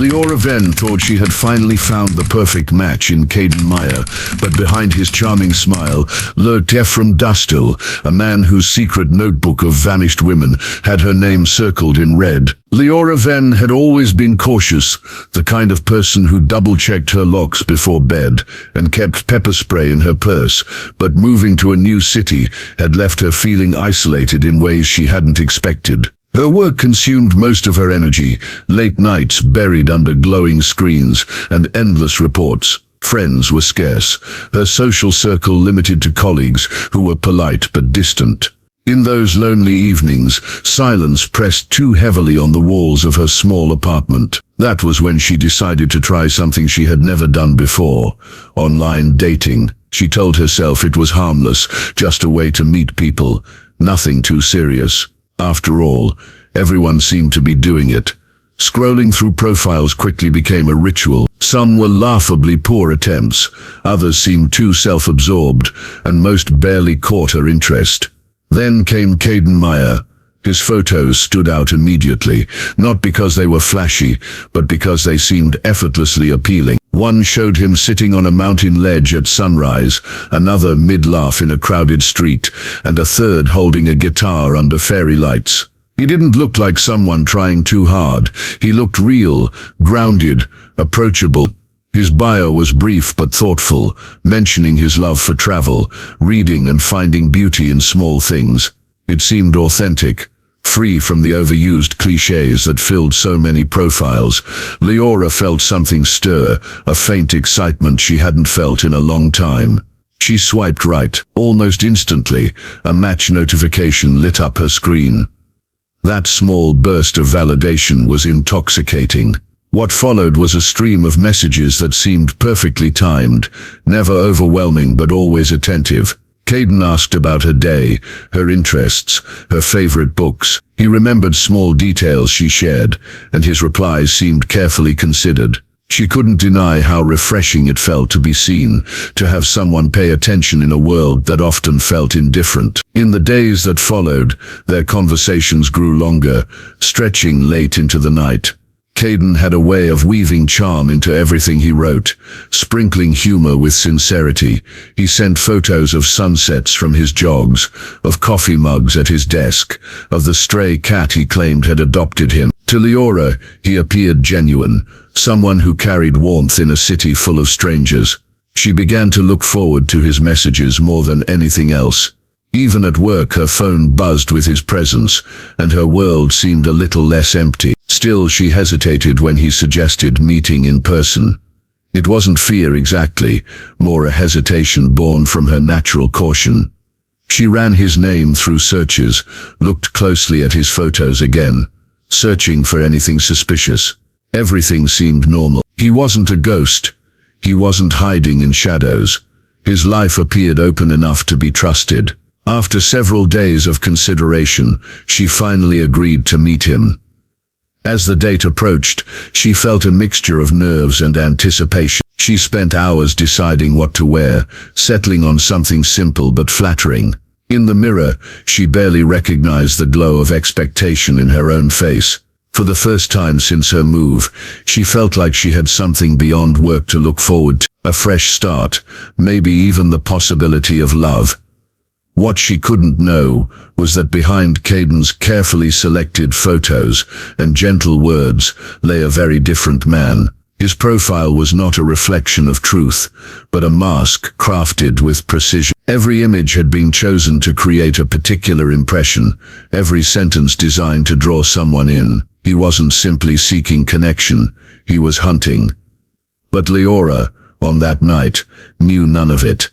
Liora Venn thought she had finally found the perfect match in Caden Mire, but behind his charming smile lurked Ephram Dastel, a man whose secret notebook of vanished women had her name circled in red. Liora Venn had always been cautious, the kind of person who double-checked her locks before bed and kept pepper spray in her purse, but moving to a new city had left her feeling isolated in ways she hadn't expected. Her work consumed most of her energy, late nights buried under glowing screens, and endless reports. Friends were scarce, her social circle limited to colleagues who were polite but distant. In those lonely evenings, silence pressed too heavily on the walls of her small apartment. That was when she decided to try something she had never done before: online dating. She told herself it was harmless, just a way to meet people, nothing too serious. After all, everyone seemed to be doing it. Scrolling through profiles quickly became a ritual. Some were laughably poor attempts, others seemed too self-absorbed, and most barely caught her interest. Then came Caden Mire. His photos stood out immediately, not because they were flashy, but because they seemed effortlessly appealing. One showed him sitting on a mountain ledge at sunrise, another mid-laugh in a crowded street, and a third holding a guitar under fairy lights. He didn't look like someone trying too hard. He looked real, grounded, approachable. His bio was brief but thoughtful, mentioning his love for travel, reading and finding beauty in small things. It seemed authentic, free from the overused cliches that filled so many profiles. Liora felt something stir, a faint excitement she hadn't felt in a long time. She swiped right. Almost instantly, a match notification lit up her screen. That small burst of validation was intoxicating. What followed was a stream of messages that seemed perfectly timed, never overwhelming but always attentive. Caden asked about her day, her interests, her favorite books. He remembered small details she shared, and his replies seemed carefully considered. She couldn't deny how refreshing it felt to be seen, to have someone pay attention in a world that often felt indifferent. In the days that followed, their conversations grew longer, stretching late into the night. Caden had a way of weaving charm into everything he wrote, sprinkling humor with sincerity. He sent photos of sunsets from his jogs, of coffee mugs at his desk, of the stray cat he claimed had adopted him. To Liora, he appeared genuine, someone who carried warmth in a city full of strangers. She began to look forward to his messages more than anything else. Even at work, her phone buzzed with his presence, and her world seemed a little less empty. Still, she hesitated when he suggested meeting in person. It wasn't fear exactly, more a hesitation born from her natural caution. She ran his name through searches, looked closely at his photos again, searching for anything suspicious. Everything seemed normal. He wasn't a ghost. He wasn't hiding in shadows. His life appeared open enough to be trusted. After several days of consideration, she finally agreed to meet him. As the date approached, she felt a mixture of nerves and anticipation. She spent hours deciding what to wear, settling on something simple but flattering. In the mirror, she barely recognized the glow of expectation in her own face. For the first time since her move, she felt like she had something beyond work to look forward to. A fresh start, maybe even the possibility of love. What she couldn't know was that behind Caden's carefully selected photos and gentle words lay a very different man. His profile was not a reflection of truth, but a mask crafted with precision. Every image had been chosen to create a particular impression, every sentence designed to draw someone in. He wasn't simply seeking connection, he was hunting. But Liora, on that night, knew none of it.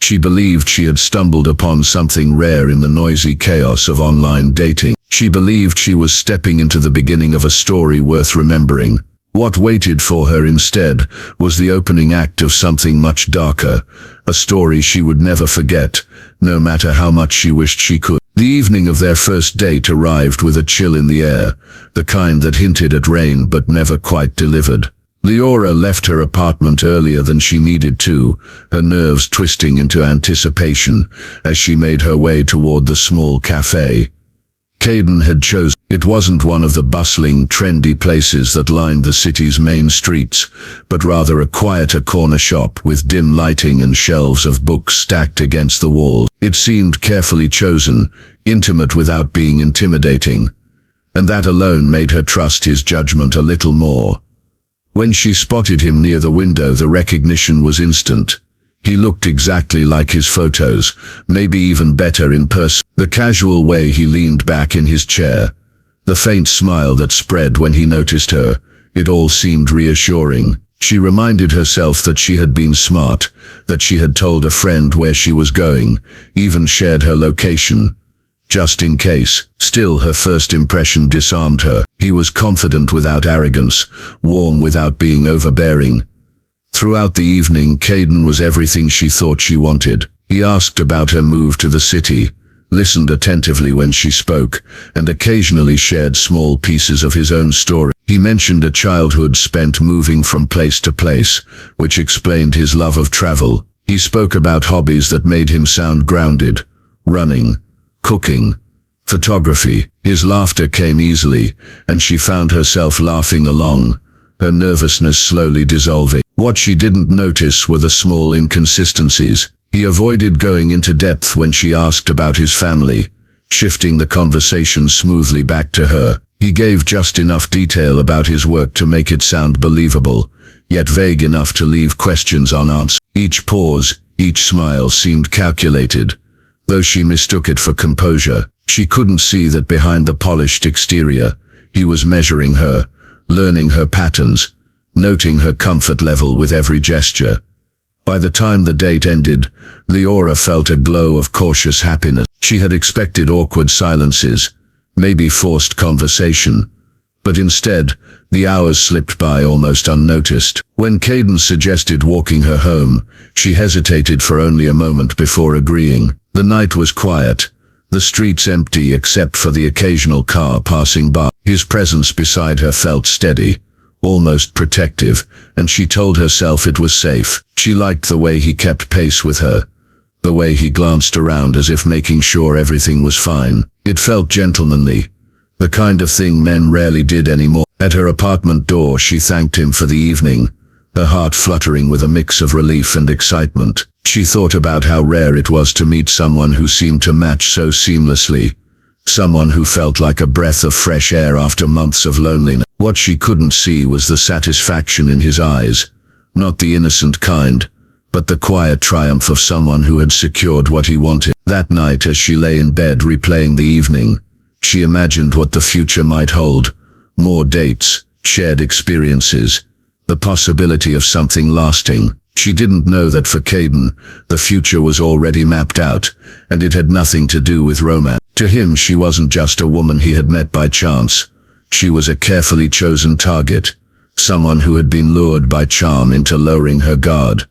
She believed she had stumbled upon something rare in the noisy chaos of online dating. She believed she was stepping into the beginning of a story worth remembering. What waited for her instead was the opening act of something much darker, a story she would never forget, no matter how much she wished she could. The evening of their first date arrived with a chill in the air, the kind that hinted at rain but never quite delivered. Liora left her apartment earlier than she needed to, her nerves twisting into anticipation as she made her way toward the small cafe. Caden had chosen. It wasn't one of the bustling, trendy places that lined the city's main streets, but rather a quieter corner shop with dim lighting and shelves of books stacked against the walls. It seemed carefully chosen, intimate without being intimidating, and that alone made her trust his judgment a little more. When she spotted him near the window, the recognition was instant. He looked exactly like his photos, maybe even better in person. The casual way he leaned back in his chair, the faint smile that spread when he noticed her, it all seemed reassuring. She reminded herself that she had been smart, that she had told a friend where she was going, even shared her location, just in case. Still, her first impression disarmed her. He was confident without arrogance, warm without being overbearing. Throughout the evening, Caden was everything she thought she wanted. He asked about her move to the city, listened attentively when she spoke, and occasionally shared small pieces of his own story. He mentioned a childhood spent moving from place to place, which explained his love of travel. He spoke about hobbies that made him sound grounded: running, cooking, photography. His laughter came easily, and she found herself laughing along, her nervousness slowly dissolving. What she didn't notice were the small inconsistencies. He avoided going into depth when she asked about his family, shifting the conversation smoothly back to her. He gave just enough detail about his work to make it sound believable, yet vague enough to leave questions unanswered. Each pause, each smile seemed calculated, though she mistook it for composure. She couldn't see that behind the polished exterior, he was measuring her, learning her patterns, noting her comfort level with every gesture. By the time the date ended, Liora felt a glow of cautious happiness. She had expected awkward silences, maybe forced conversation, but instead, the hours slipped by almost unnoticed. When Caden suggested walking her home, she hesitated for only a moment before agreeing. The night was quiet, the streets empty except for the occasional car passing by. His presence beside her felt steady, almost protective, and she told herself it was safe. She liked the way he kept pace with her, the way he glanced around as if making sure everything was fine. It felt gentlemanly, the kind of thing men rarely did anymore. At her apartment door, she thanked him for the evening, her heart fluttering with a mix of relief and excitement. She thought about how rare it was to meet someone who seemed to match so seamlessly, someone who felt like a breath of fresh air after months of loneliness. What she couldn't see was the satisfaction in his eyes, not the innocent kind, but the quiet triumph of someone who had secured what he wanted. That night, as she lay in bed replaying the evening, she imagined what the future might hold: more dates, shared experiences, the possibility of something lasting. She didn't know that for Caden, the future was already mapped out, and it had nothing to do with romance. To him, she wasn't just a woman he had met by chance. She was a carefully chosen target, someone who had been lured by charm into lowering her guard.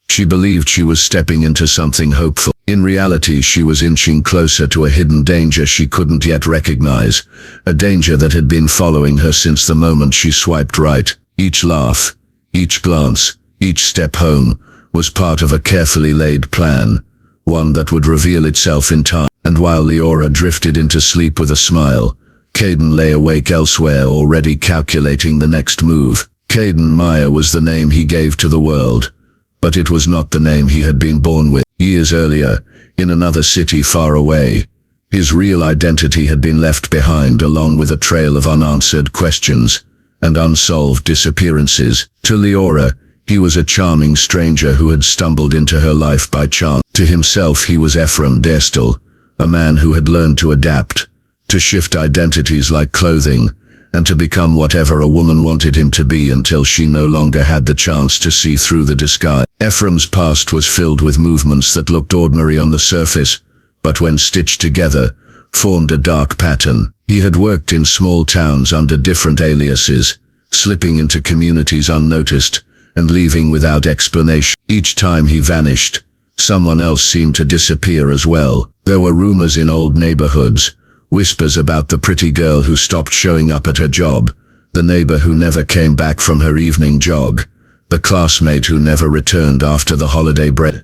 She believed she was stepping into something hopeful. In reality, she was inching closer to a hidden danger she couldn't yet recognize, a danger that had been following her since the moment she swiped right. Each laugh, each glance, each step home, was part of a carefully laid plan, one that would reveal itself in time. And while Liora drifted into sleep with a smile, Caden lay awake elsewhere, already calculating the next move. Caden Mire was the name he gave to the world, but it was not the name he had been born with. Years earlier, in another city far away, his real identity had been left behind, along with a trail of unanswered questions and unsolved disappearances. To Liora, he was a charming stranger who had stumbled into her life by chance. To himself, he was Ephram Dastel, a man who had learned to adapt, to shift identities like clothing, and to become whatever a woman wanted him to be until she no longer had the chance to see through the disguise. Ephram's past was filled with movements that looked ordinary on the surface, but when stitched together, formed a dark pattern. He had worked in small towns under different aliases, slipping into communities unnoticed, and leaving without explanation. Each time he vanished, someone else seemed to disappear as well. There were rumors in old neighborhoods, whispers about the pretty girl who stopped showing up at her job, the neighbor who never came back from her evening jog, the classmate who never returned after the holiday break.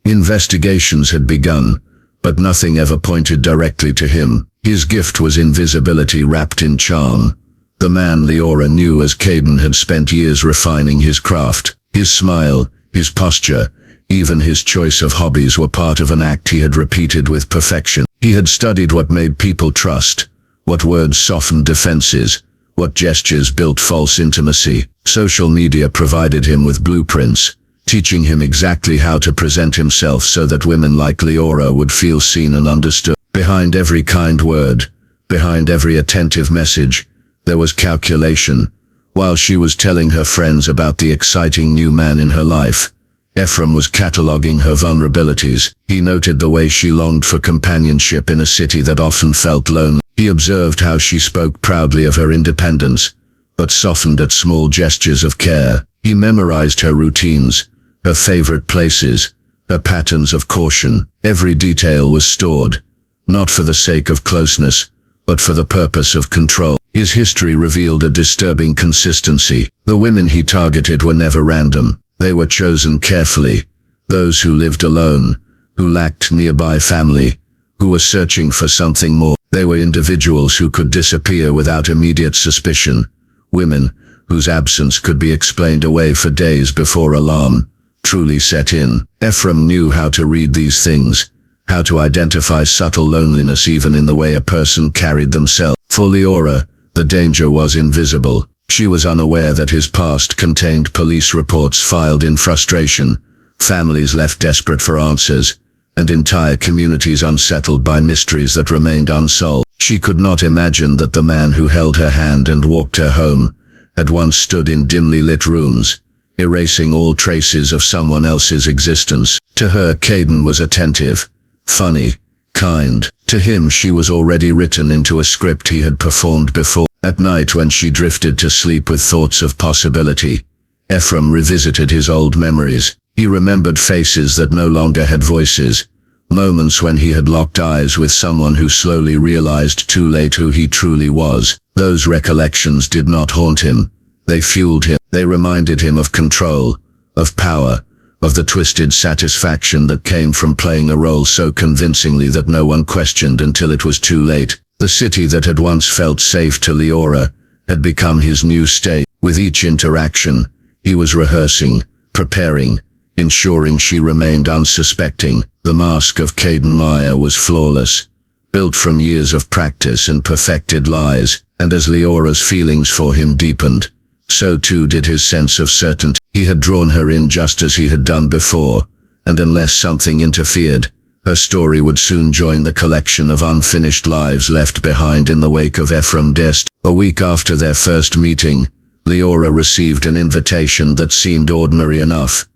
Investigations had begun, but nothing ever pointed directly to him. His gift was invisibility wrapped in charm. The man Liora knew as Caden had spent years refining his craft. His smile, his posture, even his choice of hobbies were part of an act he had repeated with perfection. He had studied what made people trust, what words softened defenses, what gestures built false intimacy. Social media provided him with blueprints, teaching him exactly how to present himself so that women like Liora would feel seen and understood. Behind every kind word, behind every attentive message, there was calculation. While she was telling her friends about the exciting new man in her life, Ephram was cataloging her vulnerabilities. He noted the way she longed for companionship in a city that often felt lonely. He observed how she spoke proudly of her independence, but softened at small gestures of care. He memorized her routines, her favorite places, her patterns of caution. Every detail was stored, not for the sake of closeness, but for the purpose of control. His history revealed a disturbing consistency. The women he targeted were never random. They were chosen carefully. Those who lived alone, who lacked nearby family, who were searching for something more. They were individuals who could disappear without immediate suspicion. Women whose absence could be explained away for days before alarm truly set in. Ephram knew how to read these things, how to identify subtle loneliness even in the way a person carried themselves. For Liora, the danger was invisible. She was unaware that his past contained police reports filed in frustration, families left desperate for answers, and entire communities unsettled by mysteries that remained unsolved. She could not imagine that the man who held her hand and walked her home had once stood in dimly lit rooms, erasing all traces of someone else's existence. To her, Caden was attentive, funny, kind. To him, she was already written into a script he had performed before. At night, when she drifted to sleep with thoughts of possibility, Ephram revisited his old memories. He remembered faces that no longer had voices, moments when he had locked eyes with someone who slowly realized too late who he truly was. Those recollections did not haunt him. They fueled him. They reminded him of control, of power, of the twisted satisfaction that came from playing a role so convincingly that no one questioned until it was too late. The city that had once felt safe to Liora had become his new state. With each interaction, he was rehearsing, preparing, ensuring she remained unsuspecting. The mask of Caden Mire was flawless, built from years of practice and perfected lies, and as Leora's feelings for him deepened, so too did his sense of certainty. He had drawn her in just as he had done before, and unless something interfered, her story would soon join the collection of unfinished lives left behind in the wake of Ephram Dastel. A week after their first meeting, Liora received an invitation that seemed ordinary enough.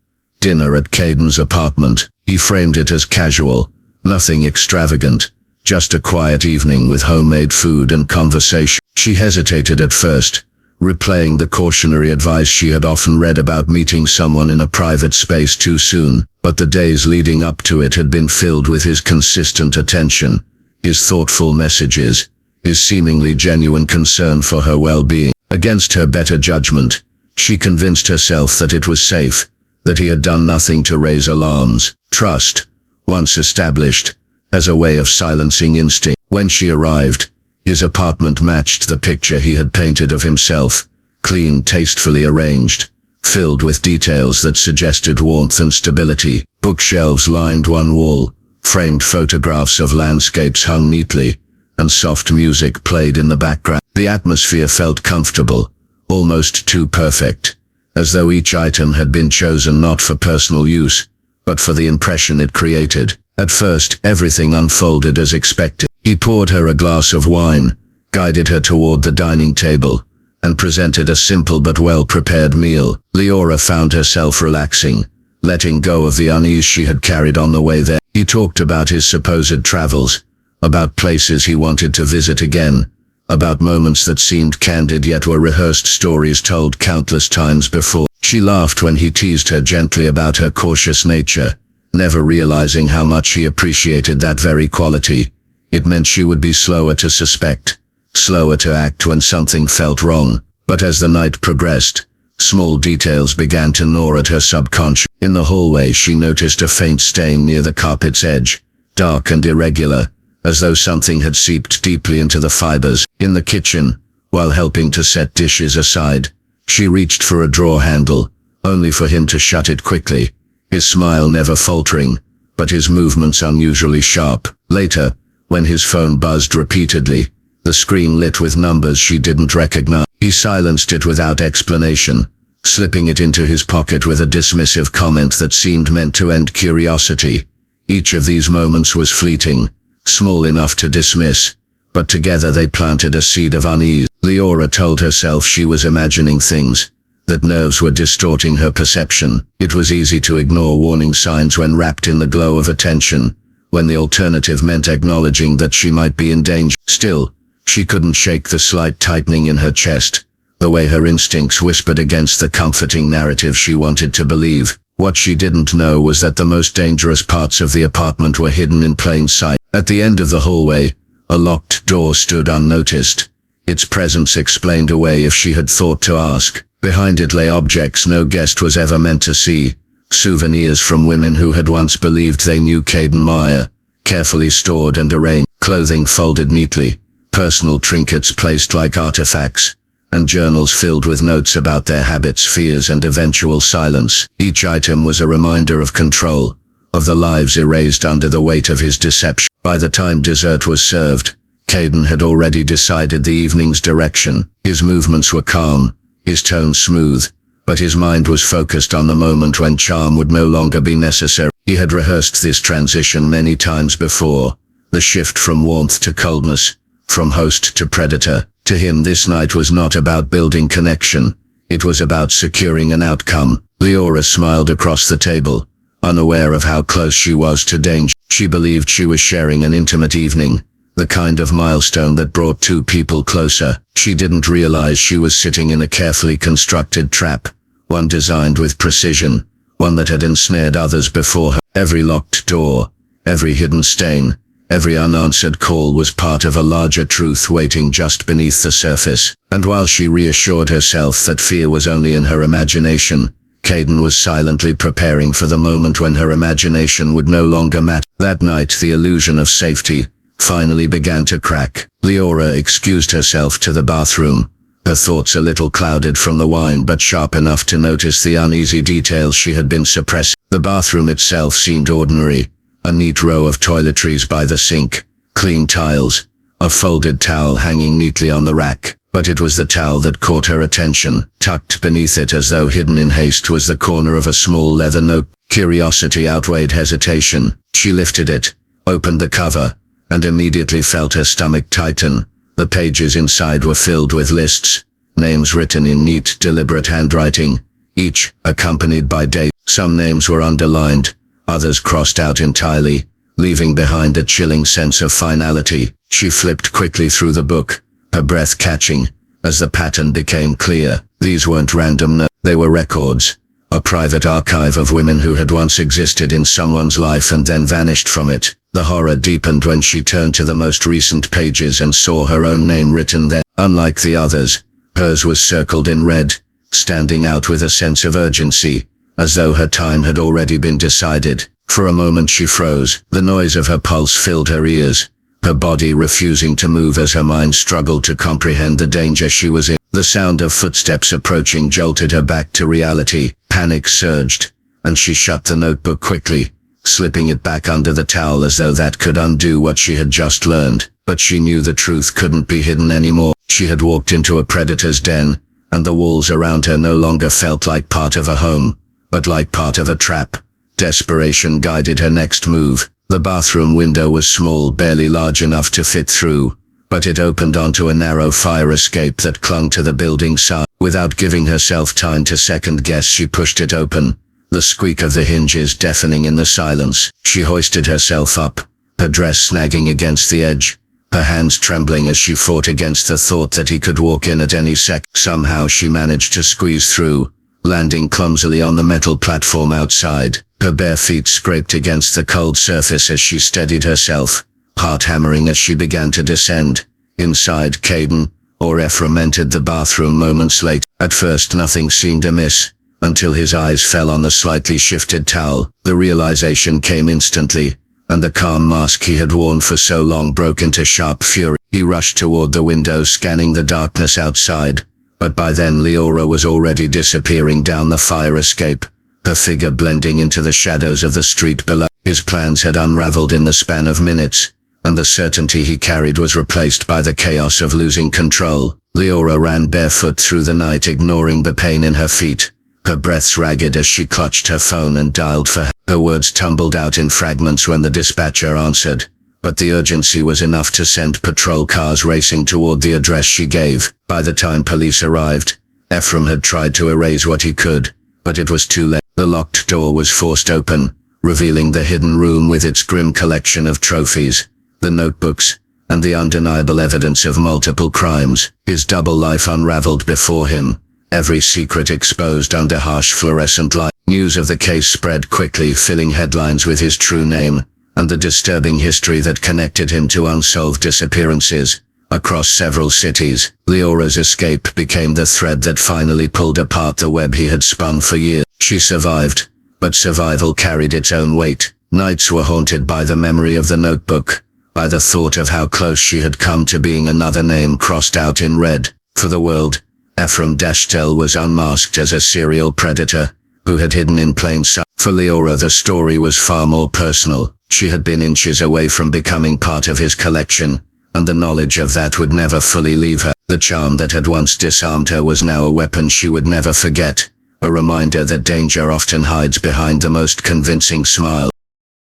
Dinner at Caden's apartment. He framed it as casual, nothing extravagant, just a quiet evening with homemade food and conversation. She hesitated at first, replaying the cautionary advice she had often read about meeting someone in a private space too soon, but the days leading up to it had been filled with his consistent attention, his thoughtful messages, his seemingly genuine concern for her well-being. Against her better judgment, she convinced herself that it was safe, that he had done nothing to raise alarms. Trust, once established, as a way of silencing instinct. When she arrived, his apartment matched the picture he had painted of himself, clean, tastefully arranged, filled with details that suggested warmth and stability. Bookshelves lined one wall, framed photographs of landscapes hung neatly, and soft music played in the background. The atmosphere felt comfortable, almost too perfect, as though each item had been chosen not for personal use, but for the impression it created. At first, everything unfolded as expected. He poured her a glass of wine, guided her toward the dining table, and presented a simple but well-prepared meal. Liora found herself relaxing, letting go of the unease she had carried on the way there. He talked about his supposed travels, about places he wanted to visit again, about moments that seemed candid yet were rehearsed stories told countless times before. She laughed when he teased her gently about her cautious nature, never realizing how much he appreciated that very quality. It meant she would be slower to suspect, slower to act when something felt wrong. But as the night progressed, small details began to gnaw at her subconscious. In the hallway, she noticed a faint stain near the carpet's edge, dark and irregular, as though something had seeped deeply into the fibers. In the kitchen, while helping to set dishes aside, she reached for a drawer handle, only for him to shut it quickly, his smile never faltering, but his movements unusually sharp. Later, when his phone buzzed repeatedly, the screen lit with numbers she didn't recognize, he silenced it without explanation, slipping it into his pocket with a dismissive comment that seemed meant to end curiosity. Each of these moments was fleeting, small enough to dismiss, but together they planted a seed of unease. Liora told herself she was imagining things, that nerves were distorting her perception. It was easy to ignore warning signs when wrapped in the glow of attention, when the alternative meant acknowledging that she might be in danger. Still, she couldn't shake the slight tightening in her chest, the way her instincts whispered against the comforting narrative she wanted to believe. What she didn't know was that the most dangerous parts of the apartment were hidden in plain sight. At the end of the hallway, a locked door stood unnoticed. Its presence explained away if she had thought to ask. Behind it lay objects no guest was ever meant to see, souvenirs from women who had once believed they knew Caden Mire, carefully stored and arranged, clothing folded neatly, personal trinkets placed like artifacts, and journals filled with notes about their habits, fears, and eventual silence. Each item was a reminder of control, of the lives erased under the weight of his deception. By the time dessert was served, Caden had already decided the evening's direction. His movements were calm, his tone smooth, but his mind was focused on the moment when charm would no longer be necessary. He had rehearsed this transition many times before, the shift from warmth to coldness, from host to predator. To him this night was not about building connection, it was about securing an outcome. Liora smiled across the table, unaware of how close she was to danger. She believed she was sharing an intimate evening, the kind of milestone that brought two people closer. She didn't realize she was sitting in a carefully constructed trap, one designed with precision, one that had ensnared others before her. Every locked door, every hidden stain, every unanswered call was part of a larger truth waiting just beneath the surface. And while she reassured herself that fear was only in her imagination, Caden was silently preparing for the moment when her imagination would no longer matter. That night the illusion of safety finally began to crack. Liora excused herself to the bathroom, her thoughts a little clouded from the wine but sharp enough to notice the uneasy details she had been suppressing. The bathroom itself seemed ordinary, a neat row of toiletries by the sink, clean tiles, a folded towel hanging neatly on the rack. But it was the towel that caught her attention. Tucked beneath it as though hidden in haste was the corner of a small leather note. Curiosity outweighed hesitation. She lifted it, opened the cover, and immediately felt her stomach tighten. The pages inside were filled with lists, names written in neat, deliberate handwriting, each accompanied by date. Some names were underlined, others crossed out entirely, leaving behind a chilling sense of finality. She flipped quickly through the book, her breath catching, as the pattern became clear. These weren't random notes, they were records, a private archive of women who had once existed in someone's life and then vanished from it. The horror deepened when she turned to the most recent pages and saw her own name written there. Unlike the others, hers was circled in red, standing out with a sense of urgency, as though her time had already been decided. For a moment she froze, the noise of her pulse filled her ears, her body refusing to move as her mind struggled to comprehend the danger she was in. The sound of footsteps approaching jolted her back to reality. Panic surged, and she shut the notebook quickly, slipping it back under the towel as though that could undo what she had just learned. But she knew the truth couldn't be hidden anymore. She had walked into a predator's den, and the walls around her no longer felt like part of a home, but like part of a trap. Desperation guided her next move. The bathroom window was small, barely large enough to fit through, but it opened onto a narrow fire escape that clung to the building's side. Without giving herself time to second-guess, she pushed it open, the squeak of the hinges deafening in the silence. She hoisted herself up, her dress snagging against the edge, her hands trembling as she fought against the thought that he could walk in at any sec. Somehow she managed to squeeze through, landing clumsily on the metal platform outside. Her bare feet scraped against the cold surface as she steadied herself, heart hammering as she began to descend. Inside, Caden, or Ephram, entered the bathroom moments later. At first nothing seemed amiss, until his eyes fell on the slightly shifted towel. The realization came instantly, and the calm mask he had worn for so long broke into sharp fury. He rushed toward the window, scanning the darkness outside, but by then Liora was already disappearing down the fire escape, her figure blending into the shadows of the street below. His plans had unraveled in the span of minutes, and the certainty he carried was replaced by the chaos of losing control. Liora ran barefoot through the night, ignoring the pain in her feet, her breaths ragged as she clutched her phone and dialed for help. Her words tumbled out in fragments when the dispatcher answered, but the urgency was enough to send patrol cars racing toward the address she gave. By the time police arrived, Ephram had tried to erase what he could, but it was too late. The locked door was forced open, revealing the hidden room with its grim collection of trophies, the notebooks, and the undeniable evidence of multiple crimes. His double life unraveled before him, every secret exposed under harsh fluorescent light. News of the case spread quickly, filling headlines with his true name, and the disturbing history that connected him to unsolved disappearances. Across several cities, Liora's escape became the thread that finally pulled apart the web he had spun for years. She survived, but survival carried its own weight. Nights were haunted by the memory of the notebook, by the thought of how close she had come to being another name crossed out in red. For the world, Ephram Dastel was unmasked as a serial predator, who had hidden in plain sight. For Liora, the story was far more personal. She had been inches away from becoming part of his collection, and the knowledge of that would never fully leave her. The charm that had once disarmed her was now a weapon she would never forget, a reminder that danger often hides behind the most convincing smile.